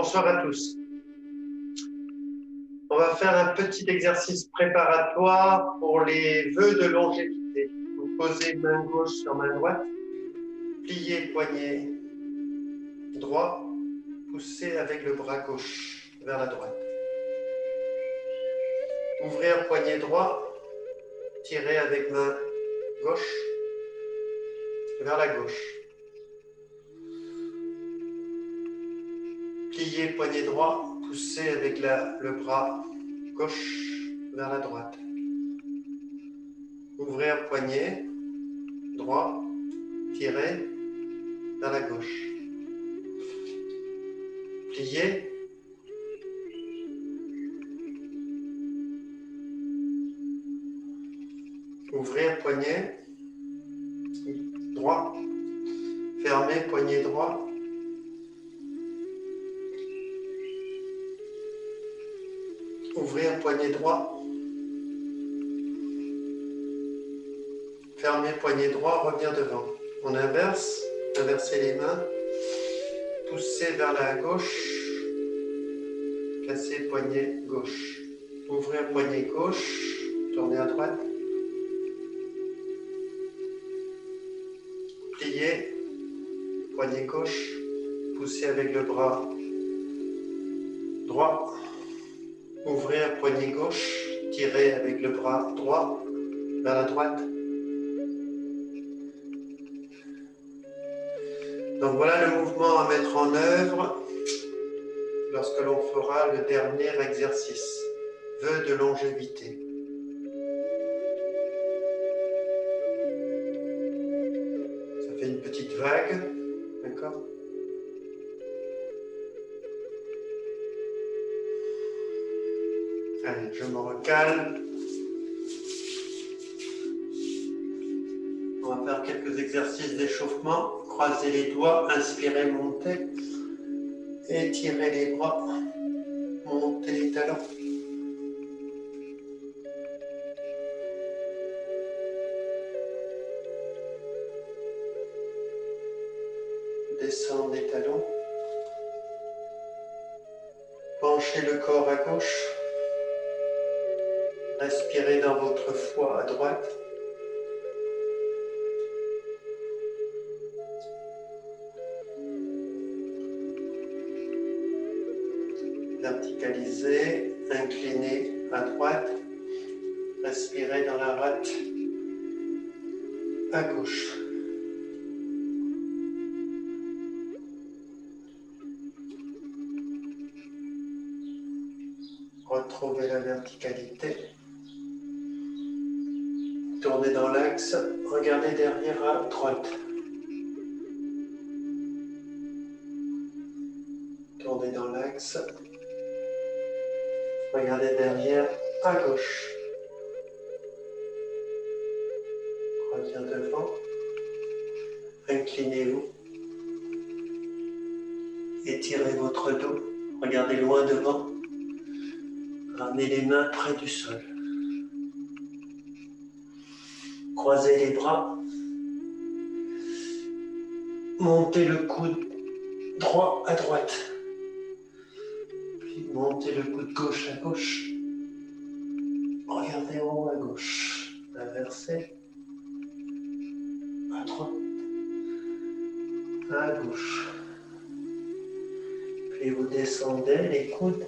Bonsoir à tous. On va faire un petit exercice préparatoire pour les vœux de longévité. Vous posez main gauche sur main droite, pliez poignet droit, poussez avec le bras gauche vers la droite. Ouvrez un poignet droit, tirez avec main gauche vers la gauche. Pliez poignet droit, poussez avec le bras gauche vers la droite. Ouvrez un poignet droit, tirez vers la gauche. Pliez. Ouvrez un poignet droit. Fermez poignet droit. Ouvrez un poignet droit. Fermez poignet droit, revenir devant. On inverse, inversez les mains. Poussez vers la gauche. Cassez poignet gauche. Ouvrez un poignet gauche. Tournez à droite. Pliez. Poignet gauche. Poussez avec le bras droit. Ouvrez un poignet gauche. Tirez avec le bras droit vers la droite. Donc voilà le mouvement à mettre en œuvre lorsque l'on fera le dernier exercice, vœux de longévité. Ça fait une petite vague, d'accord? Allez, je me recale. On va faire quelques exercices d'échauffement. Croisez les doigts, inspirez, montez. Étirez les bras, montez les talons. Descendez les talons. Penchez le corps à gauche. Respirez dans votre foie à droite. Verticalisez, inclinez à droite. Respirez dans la rate à gauche. Retrouvez la verticalité. Tournez dans l'axe, regardez derrière à droite. Tournez dans l'axe, regardez derrière à gauche. Reviens devant, inclinez-vous, étirez votre dos, regardez loin devant, ramenez les mains près du sol. Croisez les bras, montez le coude droit à droite, puis montez le coude gauche à gauche, regardez en haut à gauche, inversez, à droite, à gauche, puis vous descendez les coudes,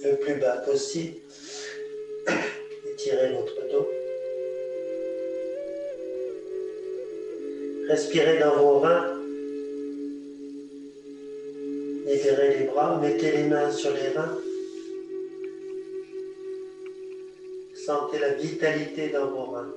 le plus bas possible, étirez votre dos. Respirez dans vos reins, libérez les bras, mettez les mains sur les reins. Sentez la vitalité dans vos reins.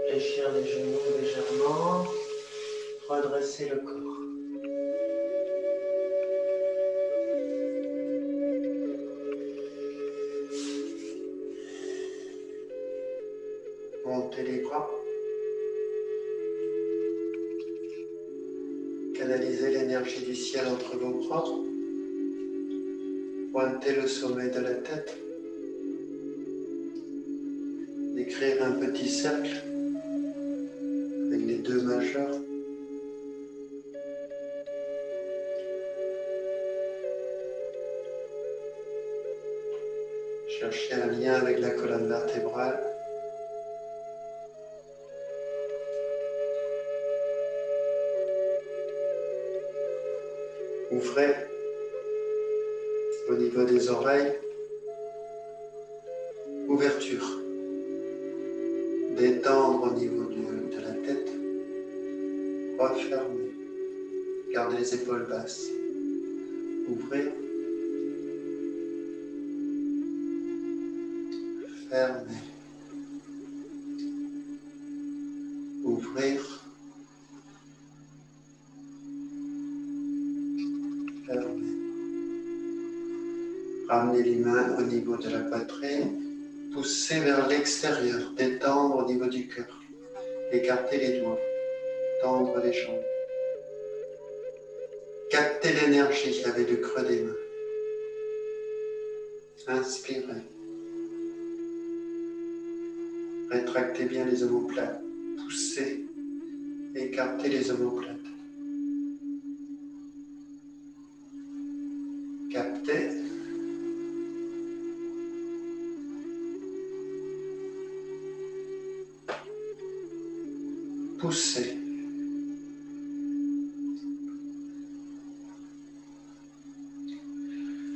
Fléchir les genoux légèrement, redresser le corps. remonter les bras. Canalisez l'énergie du ciel entre vos bras. Pointez le sommet de la tête. D'écrire un petit cercle avec les deux majeurs. Cherchez un lien avec la colonne vertébrale. Ouvrez au niveau des oreilles. Ouverture. Détendre au niveau de la tête. Refermer. Gardez les épaules basses. Ouvrir. Fermer. Ouvrir. Fermer. Ramenez les mains au niveau de la poitrine. Poussez vers l'extérieur. Détendre au niveau du cœur. Écartez les doigts. Tendre les jambes. Captez l'énergie avec le creux des mains. Inspirez. Rétractez bien les omoplates. Poussez. Écartez les omoplates. Captez. Poussez.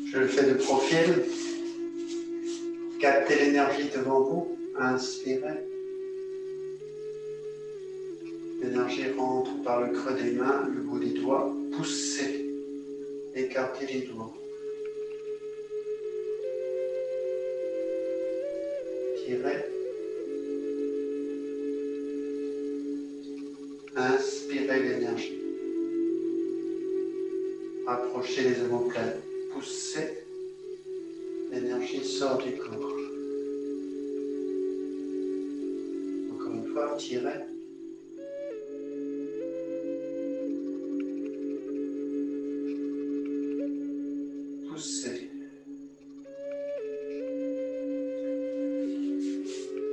Je le fais de profil. Captez l'énergie devant vous. Inspirez. L'énergie rentre par le creux des mains, le bout des doigts. Poussez. Écartez les doigts. Tirez. Inspirez l'énergie. Rapprochez les omoplates. Poussez. L'énergie sort du corps. Encore une fois, tirez. Poussez.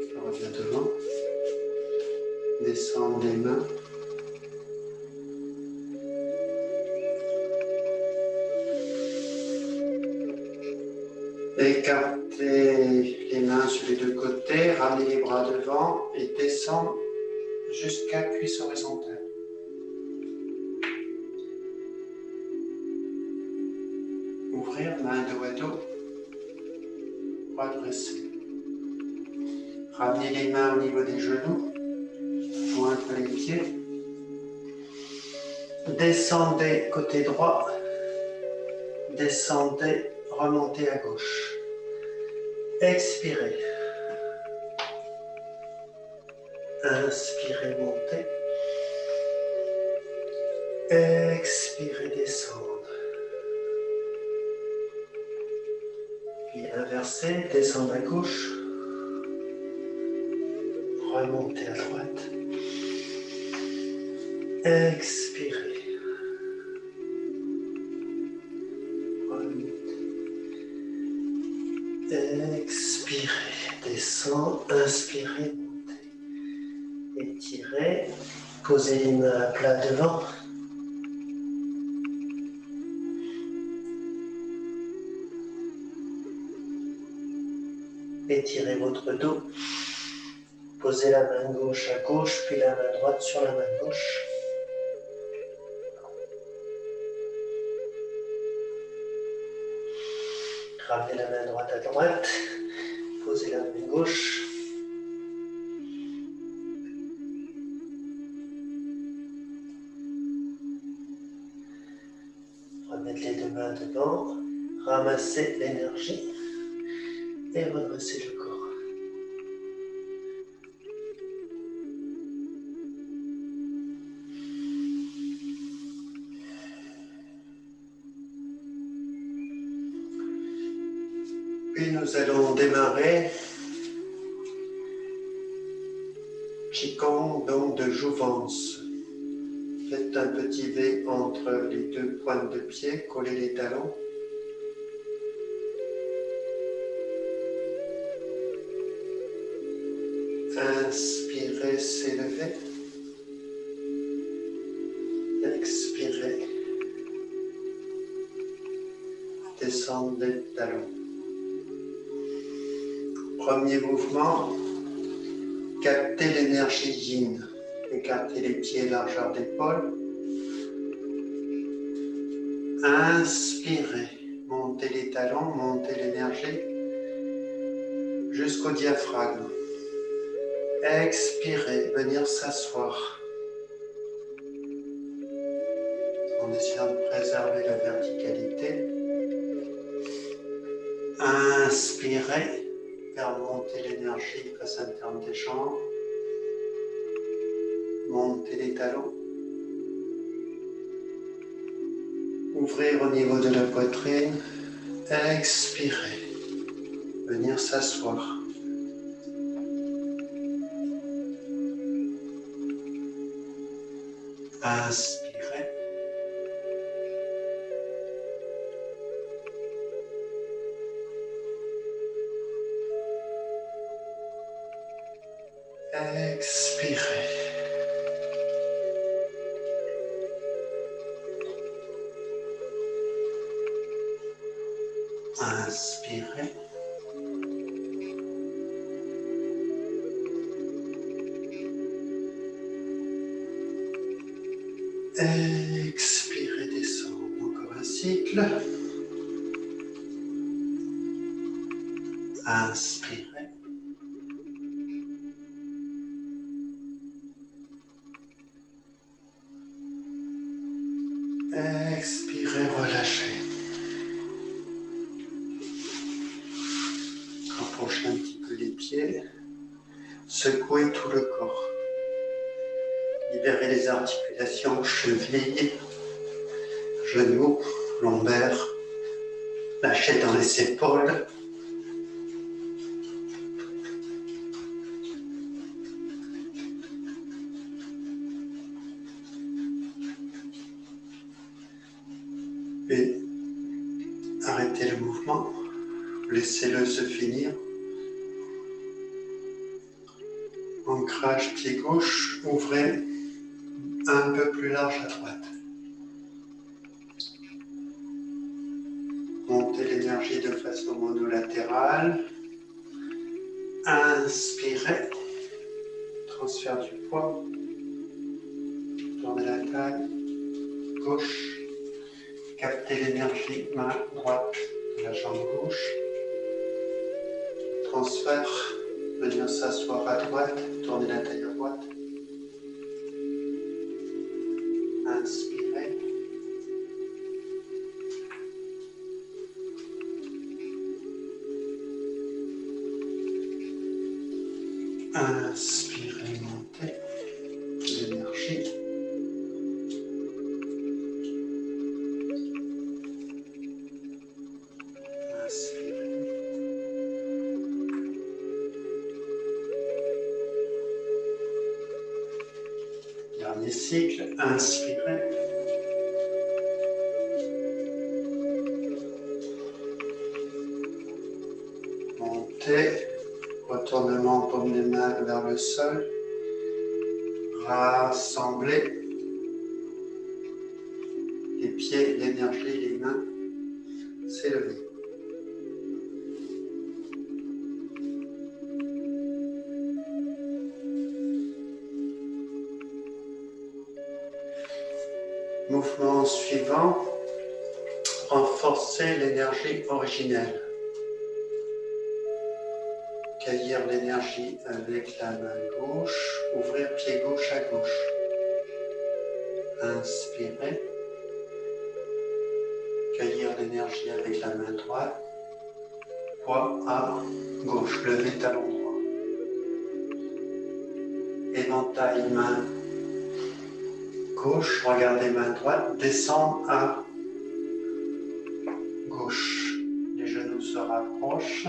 Je reviens devant. Descendre les mains. Écartez les mains sur les deux côtés, ramenez les bras devant et descendre jusqu'à cuisse horizontale. Ouvrir, main dos à dos, redresser. Ramenez les mains au niveau des genoux, joindre les pieds. Descendez côté droit, descendez, remontez à gauche. Expirez. Inspirez, montez. Expirez, descendre. Puis inversez, descendre à gauche. Remontez à droite. Expirez. Remontez. Expirez. Descendre. Inspirez. Montez. Étirez. Posez les mains à plat devant. Étirez votre dos. Posez la main gauche à gauche, puis la main droite sur la main gauche. Ramenez la main droite à droite. Posez la main gauche. Remettre les deux mains devant. Ramassez l'énergie et redressez le corps. Puis nous allons démarrer Qigong, donc de jouvence. Faites un petit V entre les deux pointes de pied, collez les talons. Inspirez, s'élever. Expirez. Descendez les talons. Premier mouvement, captez l'énergie yin. Écartez les pieds, largeur d'épaule. Inspirez. Montez les talons, montez l'énergie jusqu'au diaphragme. Expirez, venir s'asseoir. En essayant de préserver la verticalité. Inspirez, faire monter l'énergie, face interne des jambes. Montez les talons. Ouvrir au niveau de la poitrine. Expirez, venir s'asseoir. Inspirez. Expirez. Inspirez. Expirez, descendre. Encore un cycle. Inspirez. Expirez, relâchez. Rapprochez un petit peu les pieds. Secouez tout le corps. Libérez les articulations, chevilles, genoux, lombaires. Lâchez dans les épaules. Et arrêtez le mouvement. Laissez-le se finir. Ancrage pied gauche, ouvrez un peu plus large à droite. Montez l'énergie de façon monolatérale. Inspirez. Transfert du poids. Tournez la taille. Gauche. Captez l'énergie main droite de la jambe gauche. Transfert. Venir s'asseoir à droite. Tournez la taille à droite. Inspirez. Inspirez, montez l'énergie. Inspirez. Dernier cycle, inspirez. Montez. Retournement paume des mains vers le sol. Rassemblez les pieds, l'énergie, les mains. S'élever. Mouvement suivant. Renforcer l'énergie originelle. Cueillir l'énergie avec la main gauche, ouvrir pied gauche à gauche. Inspirez. Cueillir l'énergie avec la main droite. Poids à gauche, levez talon droit. Éventail main gauche, regardez main droite, descendre à gauche. Les genoux se rapprochent.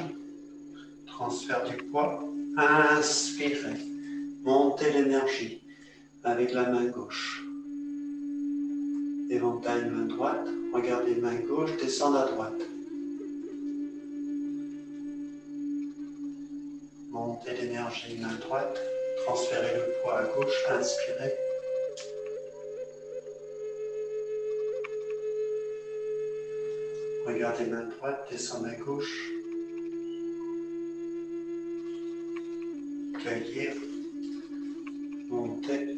Transfert du poids. Inspirez. Montez l'énergie avec la main gauche. Éventail main droite, regardez main gauche, descendre à droite. Montez l'énergie main droite, transférez le poids à gauche, inspirez. Regardez main droite, descendre à gauche. Cueillir, monter.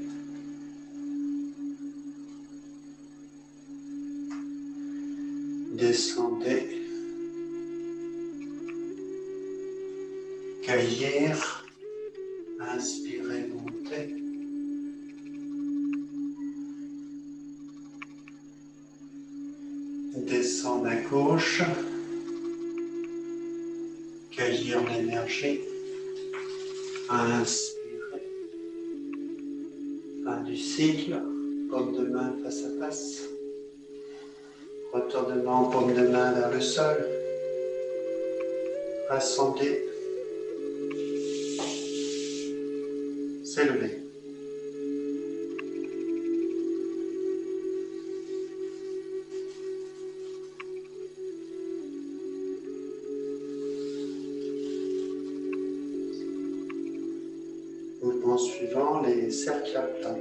Descendez. Cueillir. Inspirez, montez. Descendre à gauche. Cueillir l'énergie. Inspirez. Fin du cycle. Paume de main face à face. Retournement, paume de main vers le sol. Rassembler. S'élever. Mouvement suivant, les cercles à plat.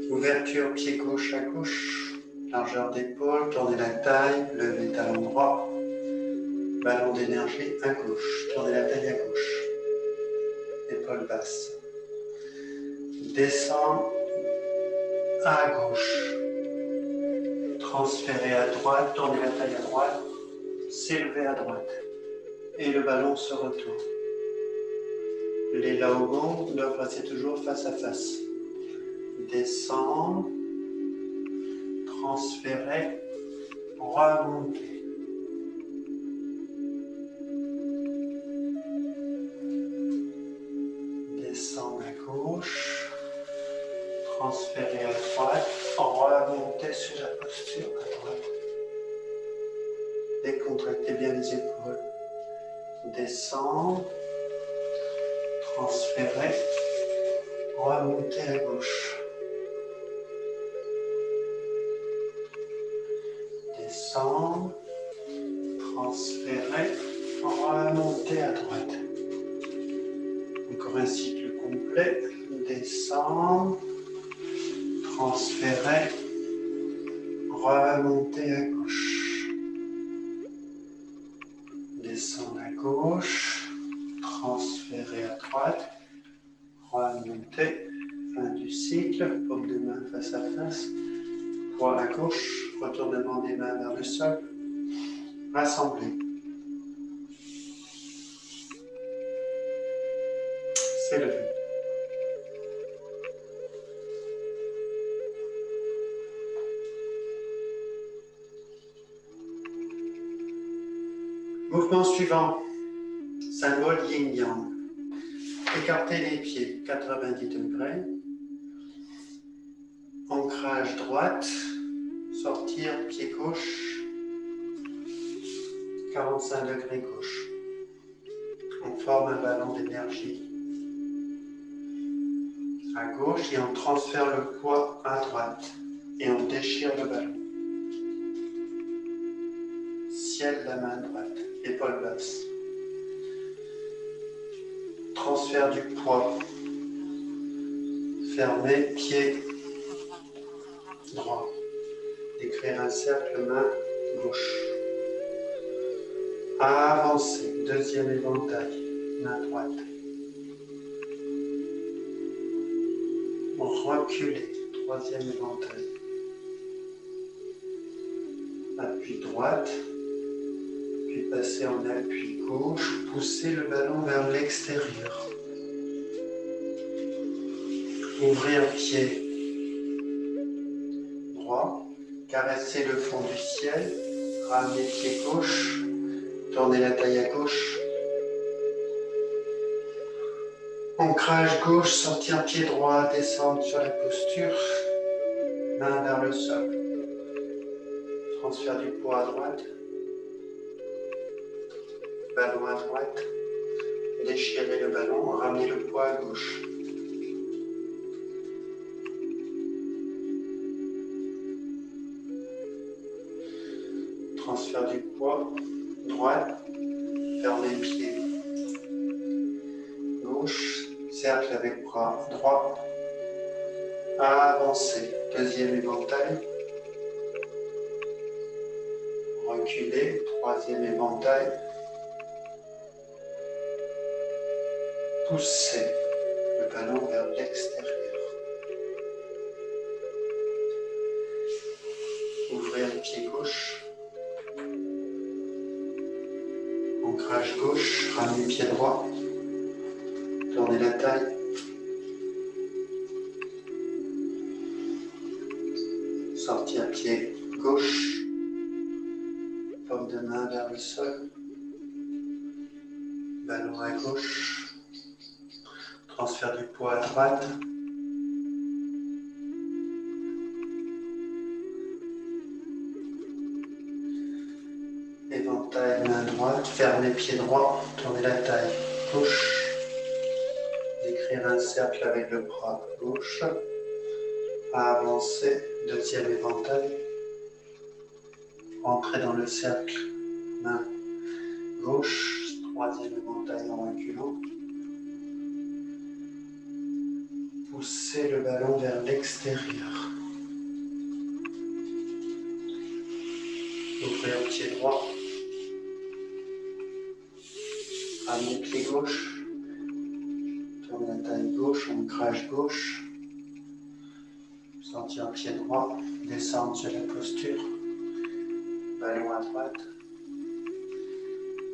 Ouverture pied gauche à gauche, largeur d'épaule, tournez la taille, levez talon droit, ballon d'énergie à gauche, tournez la taille à gauche, épaule basse. Descend à gauche, transférez à droite, tournez la taille à droite, s'élever à droite et le ballon se retourne. Les Laogon doivent rester toujours face à face. Descendre, transférer, remonter. Descendre à gauche, transférer à droite, remonter sur la posture à droite. Décontractez bien les épaules. Descendre, transférer, remonter à gauche. Descendre, transférer, remonter à droite. Encore un cycle complet. Descendre, transférer, remonter à gauche. Descendre à gauche, transférer à droite, remonter. Fin du cycle, paume de main face à face. Poids à gauche, retournement des mains vers le sol. Rassembler. S'élever. Mouvement suivant. Symbole yin-yang. Écartez les pieds 90 degrés. Ancrage droite. Sortir pied gauche. 45 degrés gauche. On forme un ballon d'énergie à gauche et on transfère le poids à droite et on déchire le ballon. Ciel la main droite, épaule basse. Transfert du poids. Fermez, pied droit. Écrire un cercle main gauche. Avancez, deuxième éventail, main droite. Reculez, troisième éventail. Appui droite, puis passez en appui gauche, poussez le ballon vers l'extérieur. Ouvrir pied droit, caressez le fond du ciel, ramenez pied gauche, tournez la taille à gauche. Ancrage gauche, sortir pied droit, descendre sur la posture, main vers le sol. Transfert du poids à droite, ballon à droite, Déchirez le ballon, ramenez le poids à gauche. Transfert du poids, droite, fermez pied. Gauche, cercle avec bras droit, avancez. Deuxième éventail, reculez, troisième éventail, poussez le ballon vers l'extérieur. Ouvrez le pied gauche, ancrage gauche, ramenez pied droit, tournez la taille, sortir pied gauche, paume de main vers le sol, ballon à gauche, transfert du poids à droite, éventail main droite, fermez pied droit, tournez la taille gauche, décrire un cercle avec le bras gauche, avancer, deuxième éventail, entrer dans le cercle, main gauche, troisième éventail en reculant, poussez le ballon vers l'extérieur, ouvrez au pied droit, ramenez pied gauche, tournez la taille gauche, ancrage gauche, sortir pied droit, descendre sur la posture, ballon à droite,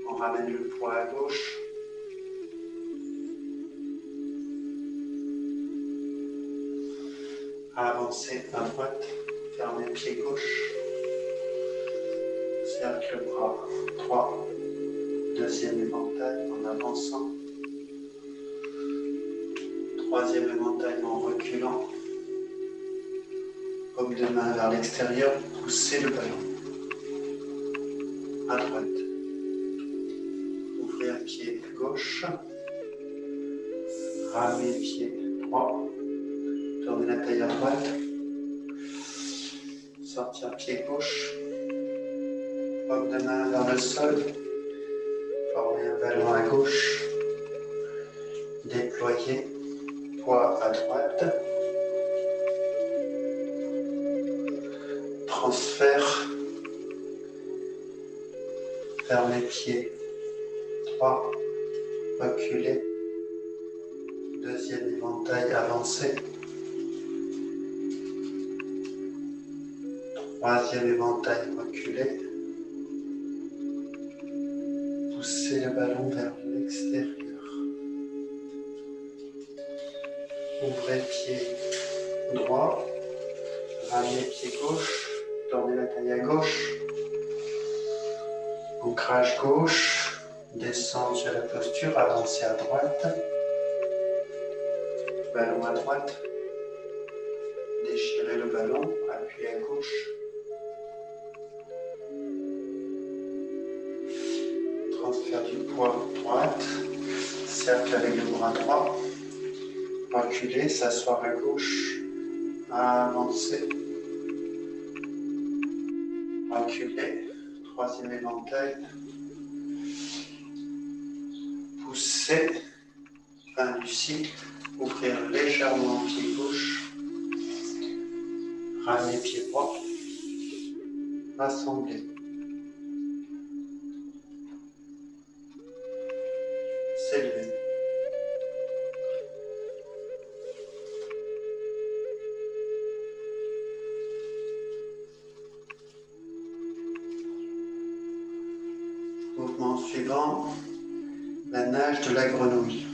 on ramène le poids à gauche, avancer à droite, fermez pied gauche, cercle bras droit, deuxième éventail en avançant, troisième éventail en reculant, paume de main vers l'extérieur, poussez le ballon à droite, ouvrez un pied gauche, ramenez pied droit, tournez la taille à droite, sortir pied gauche, paume de main vers le sol, formez un ballon à gauche, déployez, poids à droite, transfert, fermez pied droit, reculez, deuxième éventail avancé, troisième éventail reculé, poussez le ballon vers l'extérieur, ouvrez pied droit, ramenez pied gauche, tournez la taille à gauche, ancrage gauche, descendre sur la posture, avancez à droite, ballon à droite, déchirez le ballon, appuyez à gauche, transfert du poids droite, cercle avec le bras droit, reculez, s'asseoir à gauche, avancer, reculez, troisième éventail, pousser, fin du cycle, ouvrir légèrement pied gauche, ramener pied droit, rassembler, s'élever. Mouvement suivant, la nage de la grenouille.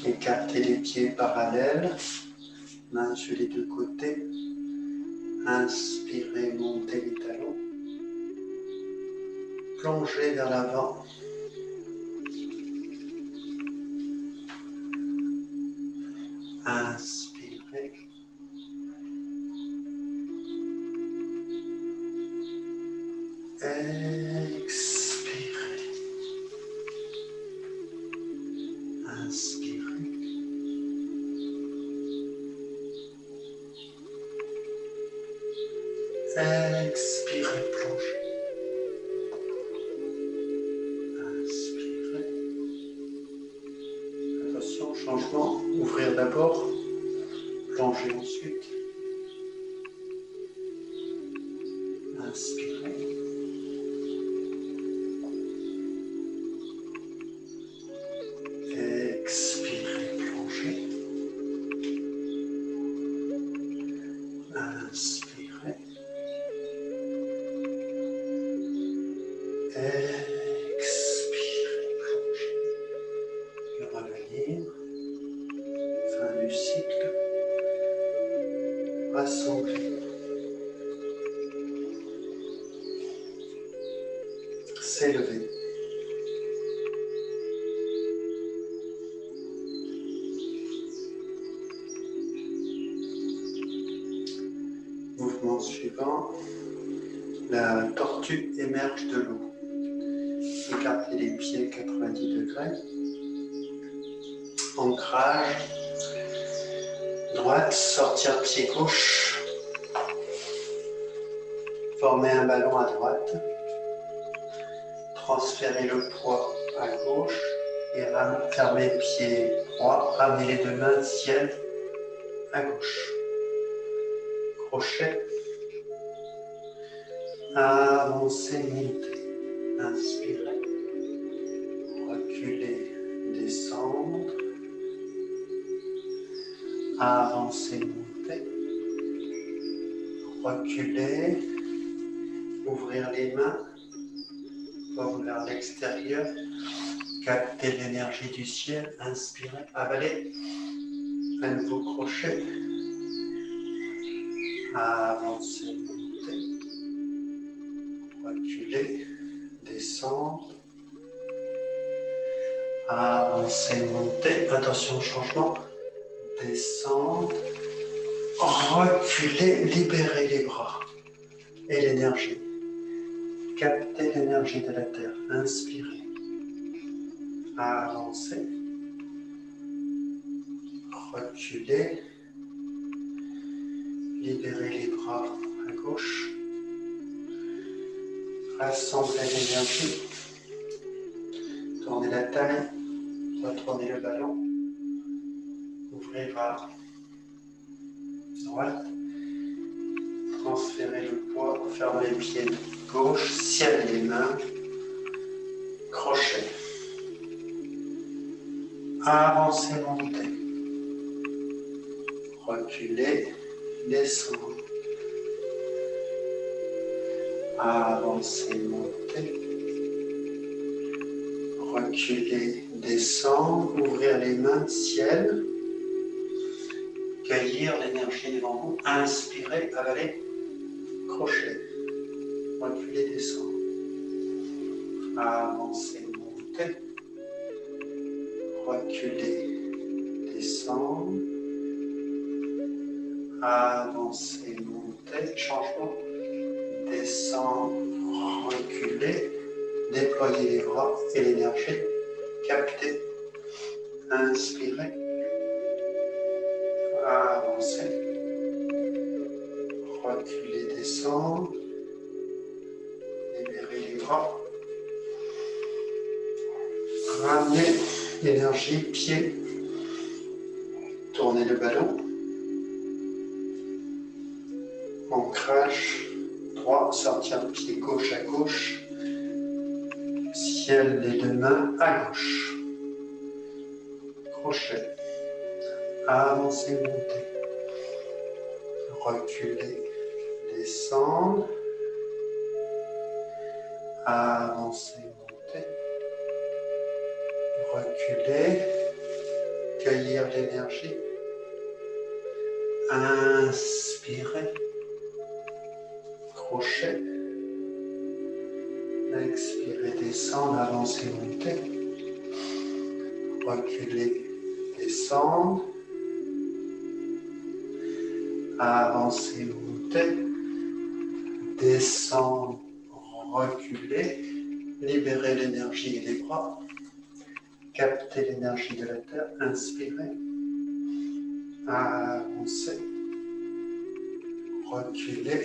Écartez les pieds parallèles, mains sur les deux côtés. Inspirez, montez les talons. Plongez vers l'avant. Inspirez. Expirez. Expirez, plongez. Inspirez. Attention, changement. Ouvrir d'abord, plonger ensuite. Inspirez. Expirez, plongez. Inspirez. Expirez, plongez. Et revenir. Fin du cycle. Rassembler. S'élever. Mouvement suivant. La tortue émerge de l'eau. Écartez les pieds 90 degrés. Ancrage. Droite, sortir pied gauche. Former un ballon à droite. Transférer le poids à gauche. Et fermer pied droit. Ramener les deux mains ciel à gauche. Crochet. Avancez, montez. Inspirez. Reculer, descendre. Avancez, montez. Reculer. Ouvrir les mains. Paume vers l'extérieur. Captez l'énergie du ciel. Inspirez. Avalez. Un nouveau crochet. Avancez, montez. Reculer. Descendre. Avancez, montez. Attention au changement. Descendre. Reculer. Libérez les bras. Et l'énergie. Captez l'énergie de la terre. Inspirez. Avancez. Reculez. Libérez les bras à gauche. Rassemblez l'énergie. Tournez la taille. Retournez le ballon. Ouvrez à droite. Transférez le poids. Fermez les pieds gauche. Ciel les mains. Crochet. Avancez, montez. Reculez. Descendre. Avancez, montez. Reculer, descendre, ouvrir les mains, ciel. Cueillir l'énergie devant vous. Inspirez, avaler, crochet. Reculer, descendre. Avancez, montez. Reculer, descendre. Avancez, montez. Changement. Descendre, reculer. Déployez les bras et l'énergie. Captez. Inspirez. Avancez. Reculez, descendre. Libérez les bras. Ramenez l'énergie, pied. Tournez le ballon. Ancrage. Droit, sortir le pied gauche à gauche. Ciel, les deux mains à gauche. Crochet. Avancez, montez. Reculez, descendre. Avancez, montez. Reculez. Cueillir l'énergie. Inspirez. Crochet. Expirez, descendre, avancez, montez. Reculez, descendre. Avancez, montez. Descendre, reculez. Libérez l'énergie et les bras. Captez l'énergie de la terre. Inspirez. Avancez. Reculez.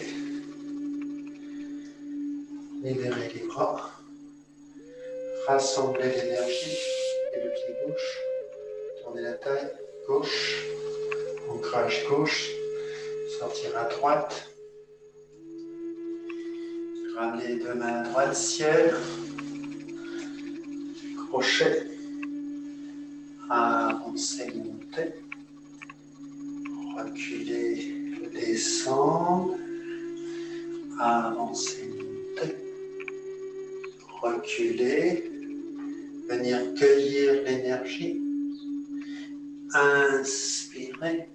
Libérez les bras. Rassemblez l'énergie et le pied gauche. Tournez la taille gauche. Ancrage gauche. Sortir à droite. Ramenez les deux mains à droite, ciel. Crochet. Avancez, montez. Reculez, descendre. Avancez, montez. Reculez. Venir cueillir l'énergie. Inspirez.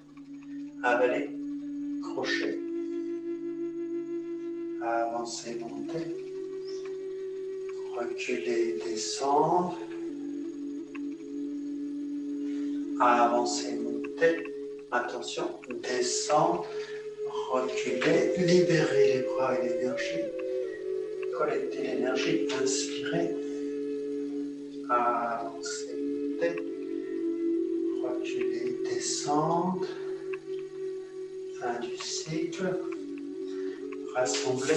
Avaler. Crochet. Avancez, montez. Reculez, descendre. Avancez, montez. Attention, descendre. Reculez, libérez les bras et l'énergie. Collectez l'énergie, inspirez. Avancez, montez. Reculez, descendre. Fin du cycle. Rassemblez.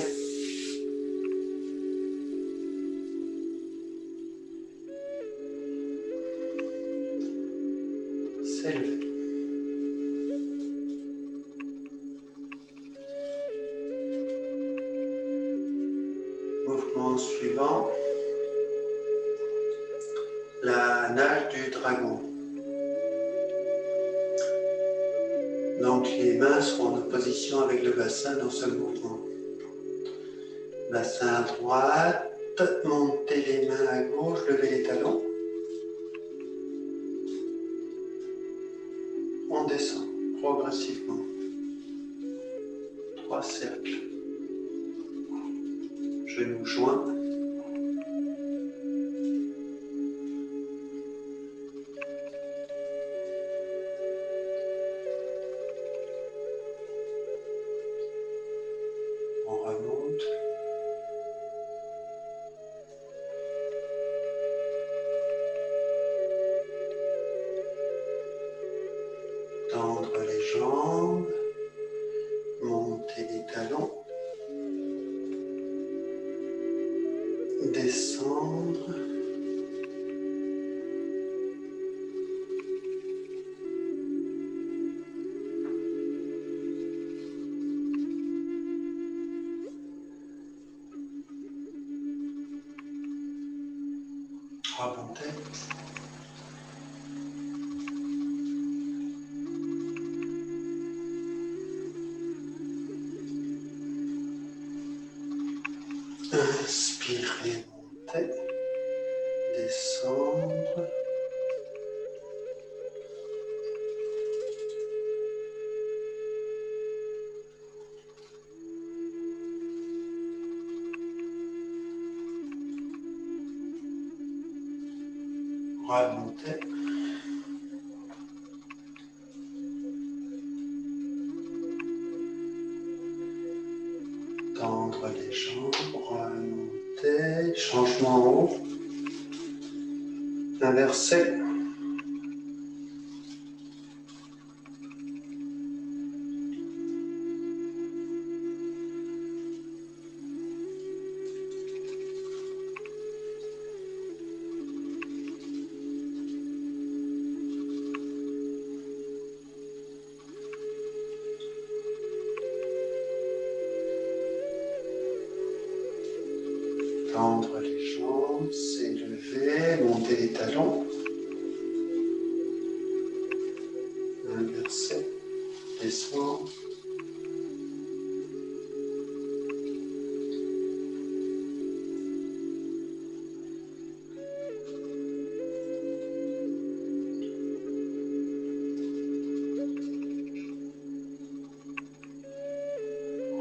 S'élever. Mouvement suivant. La nage du dragon. Donc les mains seront en opposition avec le bassin dans ce mouvement. Bassin à droite, montez les mains à gauche, levez les talons. On descend progressivement. 3 cercles. Genoux joints. On remonte. Tendre les jambes. Monter les talons. Descendre. Remonter. Inspirez, montez. Descendre. Remonter. Tendre les jambes, remonter, changement en haut, inverser. Tendre les jambes, s'élever, monter les talons. Inverser, descendre.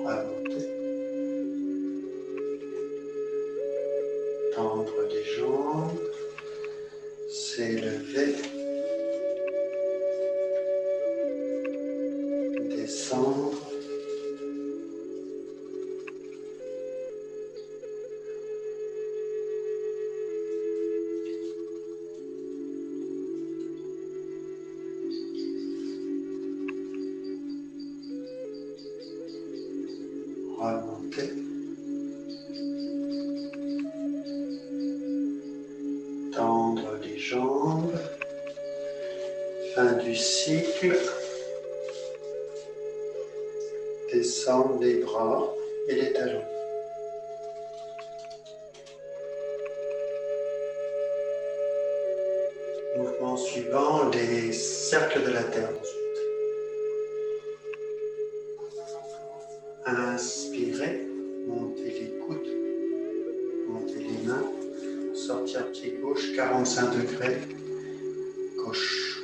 Remonter. Tendre les jambes, s'élever, descendre. Remonter. cycle. Descendre les bras et les talons. Mouvement suivant, les cercles de la terre ensuite. Inspirez, montez les coudes, montez les mains, sortir pied gauche, 45 degrés, gauche.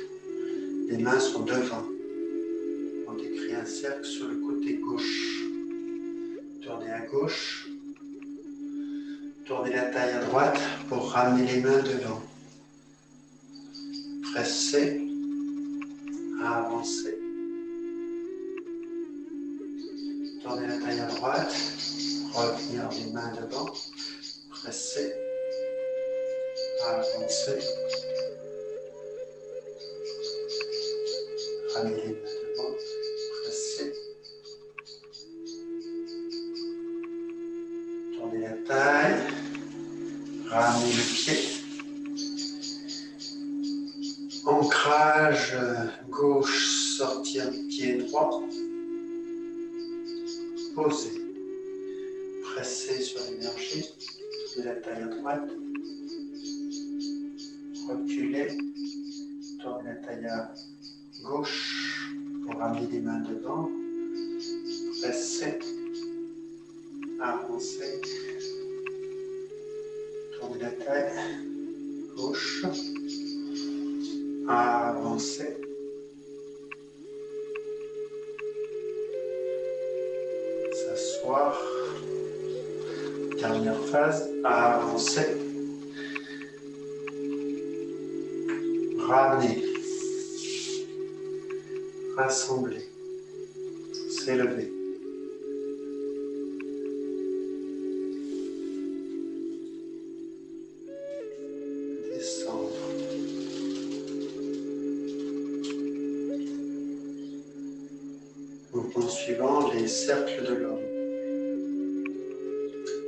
Les mains sont devant. On décrit un cercle sur le côté gauche. Tournez à gauche, tournez la taille à droite pour ramener les mains devant. Pressez, avancez. Tournez la taille à droite, revenir les mains devant, pressez, avancez. Ramenez les mains devant, pressez. Tournez la taille, ramenez le pied. Ancrage gauche, sortir pied droit. Posez. Pressez sur l'énergie. Tournez la taille à droite. Reculez. Tournez la taille à gauche pour ramener les mains devant. Pressez. Avancez. Tournez la taille. Gauche. Avancez. S'asseoir. Dernière phase. Avancez. Ramenez. Rassembler. S'élever. Descendre. Mouvement suivant, les cercles de l'homme.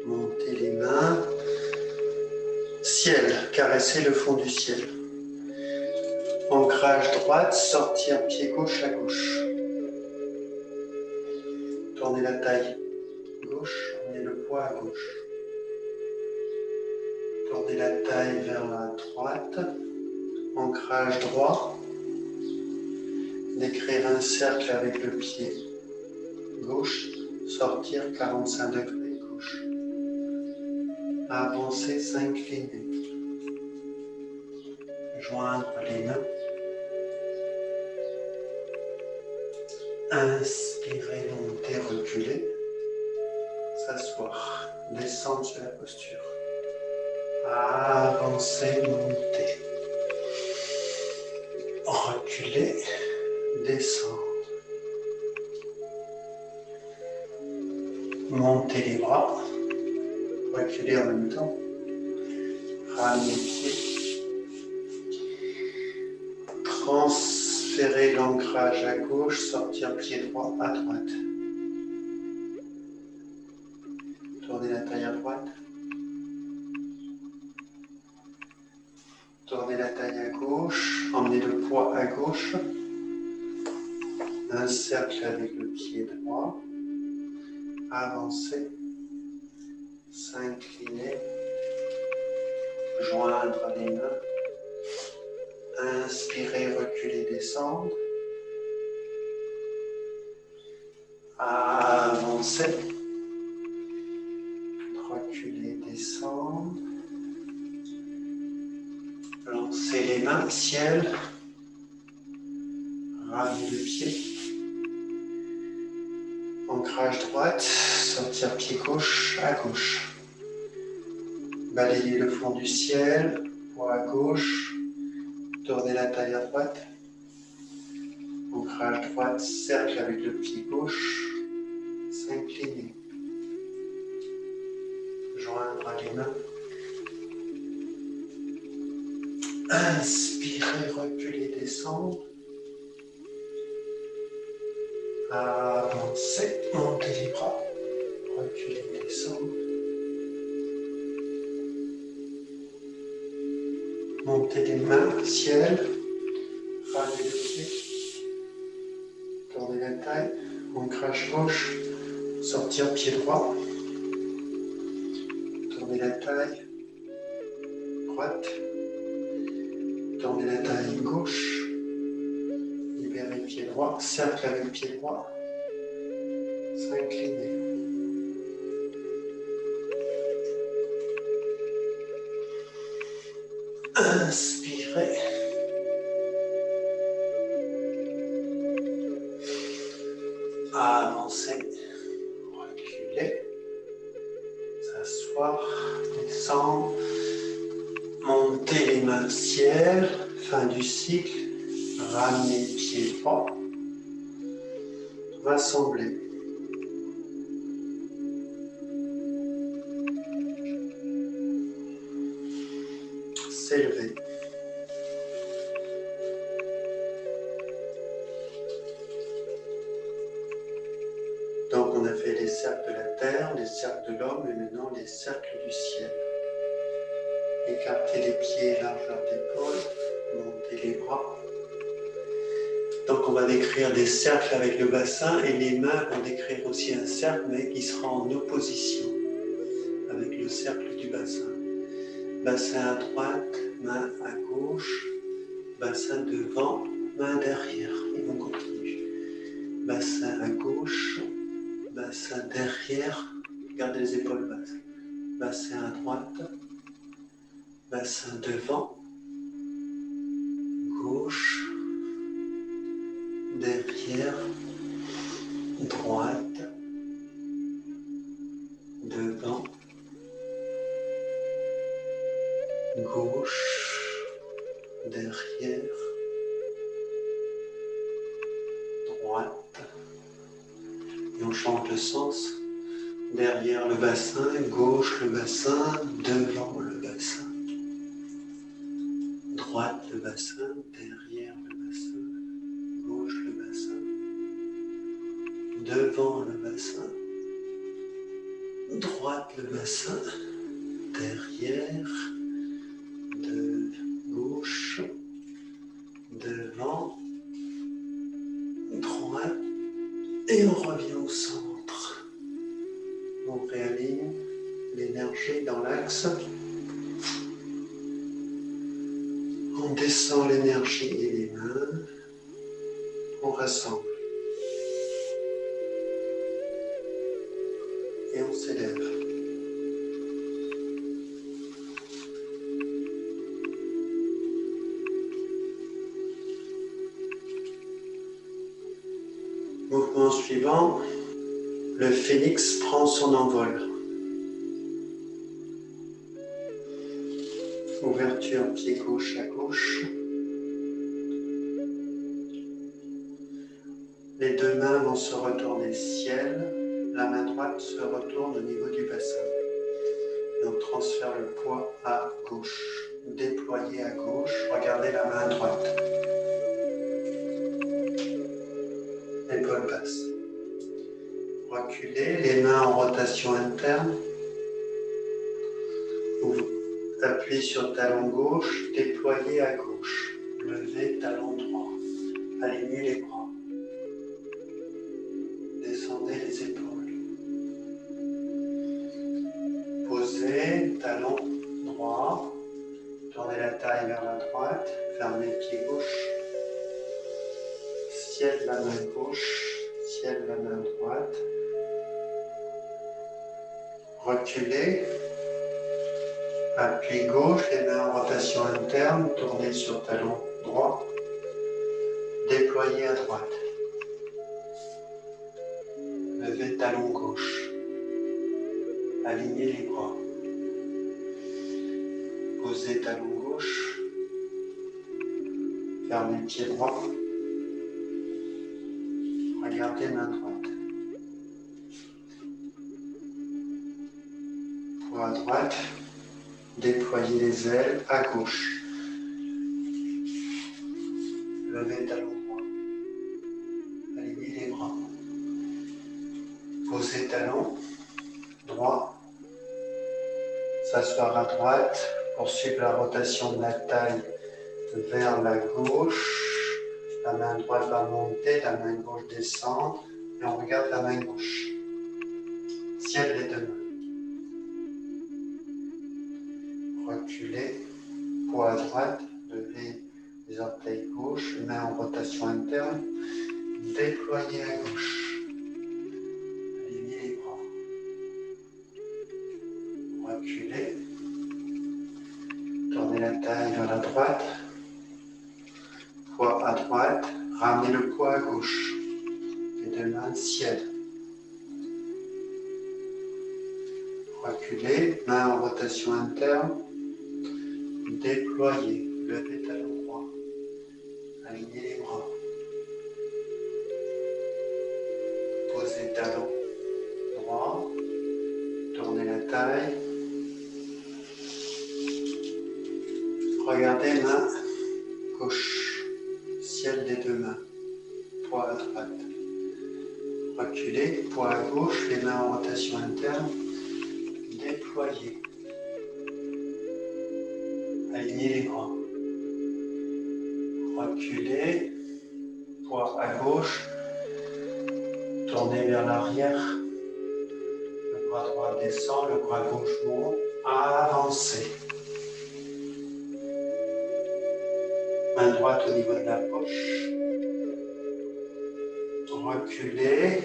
Montez les mains. Ciel, caressez le fond du ciel. Ancrage droite, sortir pied gauche à gauche. Tournez la taille gauche, emmenez le poids à gauche. Tournez la taille vers la droite. Ancrage droit. Décrire un cercle avec le pied gauche, sortir 45 degrés gauche. Avancer, s'incliner. Joindre les mains. Inspirer, monter, reculer. S'asseoir, descendre sur la posture. Avancer, monter. Reculer, descendre. Monter les bras. Reculer en même temps. Ramener les pieds. Transférer l'ancrage à gauche, sortir pied droit à droite. Tournez la taille à droite. Tournez la taille à gauche, emmenez le poids à gauche. Un cercle avec le pied droit. Avancez. S'incliner. Joindre les mains. Inspirez, reculer, descendre. Avancer. Reculer, descendre. Lancez les mains, ciel. Ramenez le pied. Ancrage droite, sortir pied gauche à gauche. Balayez le fond du ciel, poids à gauche. Tournez la taille à droite. Ancrage droite, cercle avec le pied gauche. S'incliner. Joindre les mains. Inspirez, reculez, descendre. Avancez, montez les bras. Reculez, descendre. Montez les mains, ciel. Ramenez le pied. Ancrage gauche, sortir pied droit, tourner la taille, droite, tourner la taille gauche, libérer pied droit, cercle avec pied droit, s'incliner. Inspirez. Avancer, reculer, s'asseoir, descendre, monter les mains au ciel, fin du cycle, ramener pied droit, rassembler. S'élever. Donc on a fait les cercles de la terre, les cercles de l'homme et maintenant les cercles du ciel. Écartez les pieds, largeur d'épaule, montez les bras. Donc on va décrire des cercles avec le bassin et les mains vont décrire aussi un cercle mais qui sera en opposition avec le cercle du bassin. Bassin à droite, main à gauche, bassin devant, main derrière. Et on continue. Bassin à gauche, bassin derrière, gardez les épaules basses. Bassin à droite, bassin devant, gauche, derrière, droite, devant, gauche, derrière, droite. Et on change de sens. Derrière le bassin, gauche le bassin, devant le bassin. Droite le bassin, derrière le bassin, gauche le bassin, devant le bassin, droite le bassin, derrière, de gauche, devant, droite, et on revient au centre. On réaligne l'énergie dans l'axe. On descend l'énergie et les mains. On rassemble. Et on s'élève. Mouvement suivant, le phénix prend son envol. Ouverture pied gauche à gauche. Les deux mains vont se retourner ciel. La main droite se retourne au niveau du bassin. Et on transfère le poids à gauche. Déployé à gauche, regardez la main droite. Épaules basses. Reculez, les mains en rotation interne. Appuyez sur talon gauche, déployez à gauche. Levez talon droit. Alignez les bras. Descendez les épaules. Posez, talon droit. Tournez la taille vers la droite. Fermez le pied gauche. Ciel la main gauche. Ciel la main droite. Reculez. Appui gauche, les mains en rotation interne. Tournez sur talon droit. Déployez à droite. Levez talon gauche. Alignez les bras. Posez talon gauche. Fermez pied droit. Regardez main droite. Poids à droite. Déployez les ailes à gauche. Levez talon droit. Alignez les bras. Posez talon droit. S'asseoir à droite. Poursuivre la rotation de la taille vers la gauche. La main droite va monter, la main gauche descend. Et on regarde la main gauche. Ciel des deux mains. Reculez, poids à droite, levez les orteils gauche, main en rotation interne, déployez à gauche. Alignez les bras. Reculez, tournez la taille vers la droite, poids à droite, ramenez le poids à gauche. Les deux mains ciel. Reculez, main en rotation interne, déployez, levez talon droit, alignez les bras, posez talon droit, tournez la taille, regardez main gauche, ciel des deux mains, poids à droite, reculez, poids à gauche, les mains en rotation interne, déployez, alignez les bras, reculez, poids à gauche, tournez vers l'arrière, le bras droit descend, le bras gauche monte, avancez. Main droite au niveau de la poche, reculez,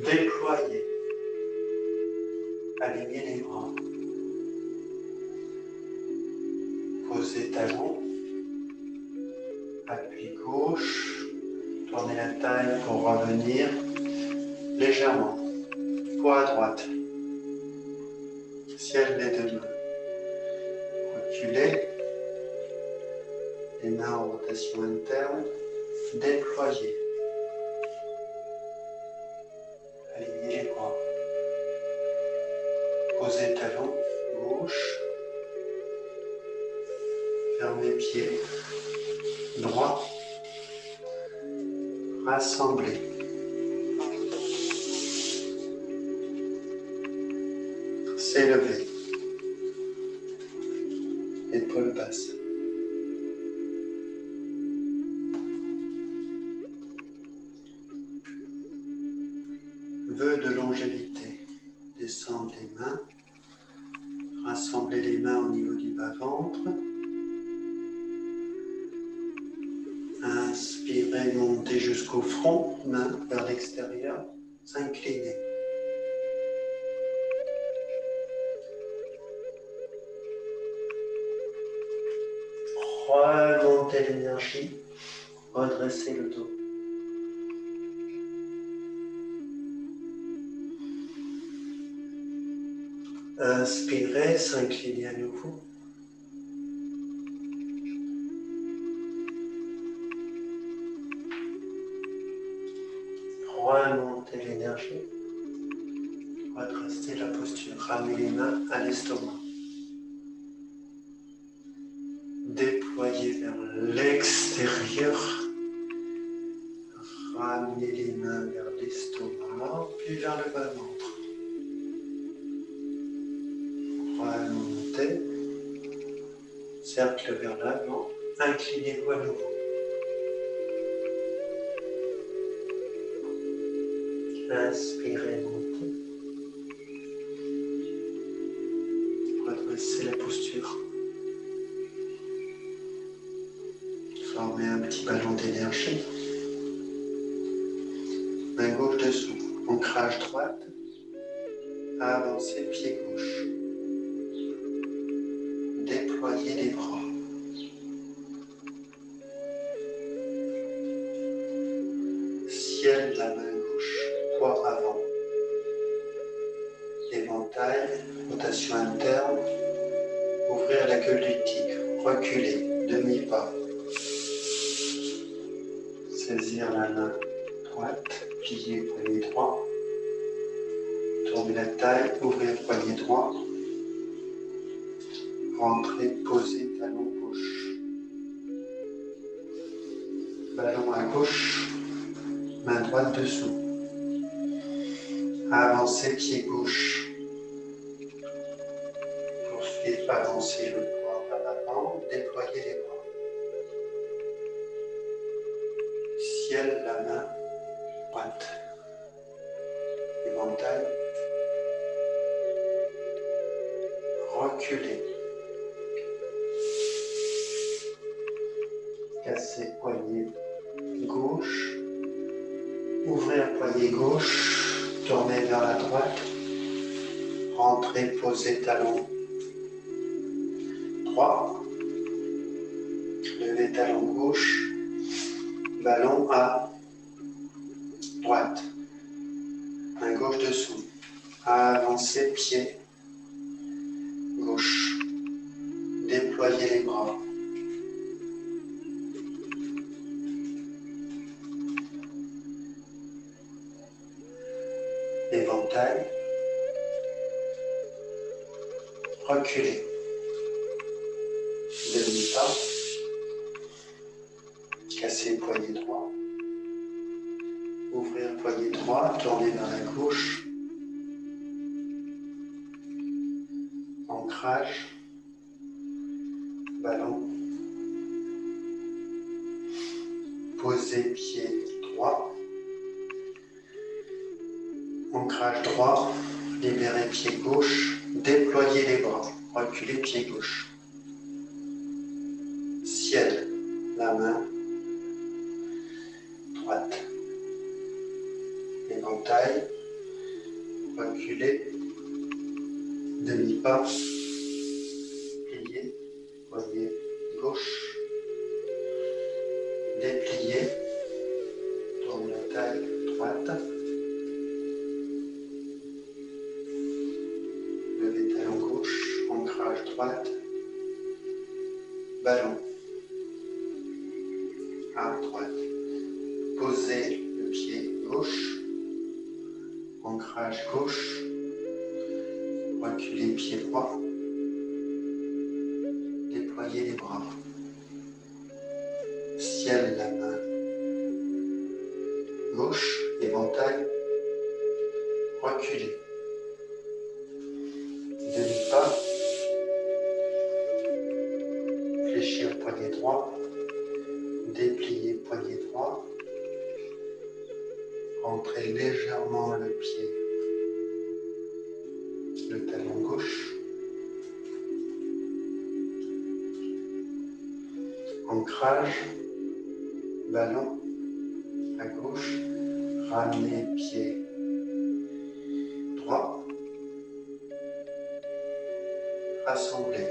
déployez, alignez les bras, posez talon, appui gauche, tournez la taille pour revenir légèrement, poids à droite, ciel des deux mains, reculez, les mains en rotation interne, déployez, alignez les bras, posez talon gauche, fermez pied droit, rassemblez. S'élever, épaules basses. Vœu de longévité. Descendre les mains, rassembler les mains au niveau du bas-ventre. Inspirez, montez jusqu'au front, main vers l'extérieur, s'incliner. Remontez l'énergie, redressez le dos. Inspirez, s'inclinez à nouveau. Remontez l'énergie, redressez la posture, ramenez les mains à l'estomac. Déployez vers l'extérieur, ramenez les mains vers l'estomac, puis vers le bas-ventre. Remontez, cercle vers l'avant, inclinez-vous à nouveau. Inspirez, montez. Redressez la posture. Formez un petit ballon d'énergie. Main gauche dessous, ancrage droite. Avancez, pied gauche. Déployez les bras. Ciel de la main gauche, poids avant. Éventail, rotation interne. Ouvrir la gueule du tigre. Reculer, demi-pas. Saisir la main droite, plier poignet droit. Tournez la taille, ouvrez le poignet droit. Rentrez, posez, talon gauche. Ballon à gauche, main droite dessous. Avancez, pied gauche. Poursuivez, avancez le poids vers l'avant, déployez les bras. la main droite. Éventail. Reculer. Casser poignet gauche. Ouvrir poignet gauche. Tourner vers la droite. Rentrer, poser talon droit. Lever talon gauche. Ballon à droite. Main gauche dessous. Avancer, pied gauche. Déployer les bras. Éventail. Reculer. Demi-pas. Casser poignet droit. Ouvrir poignet droit, tourner vers la gauche. Ancrage. Ballon. Poser pied droit. Ancrage droit. Libérer pied gauche. Déployer les bras. Reculer pied gauche. Ciel. La main droite. Éventail. Reculer. Demi-pas. Plier. Poignet gauche. Déplier. Tourne la taille droite. Lever talon gauche. Ancrage droite. Ballon. À droite. Poser le pied gauche. Ancrage gauche. Reculer pied droit. Déployer les bras. Ciel, la main gauche. Éventail. Reculer. Demi-pas. Fléchir poignet droit. Déplier poignet droit. Rentrer légèrement le pied. Le talon gauche. Ancrage. Ballon. À gauche. Ramener pied droit. Rassembler.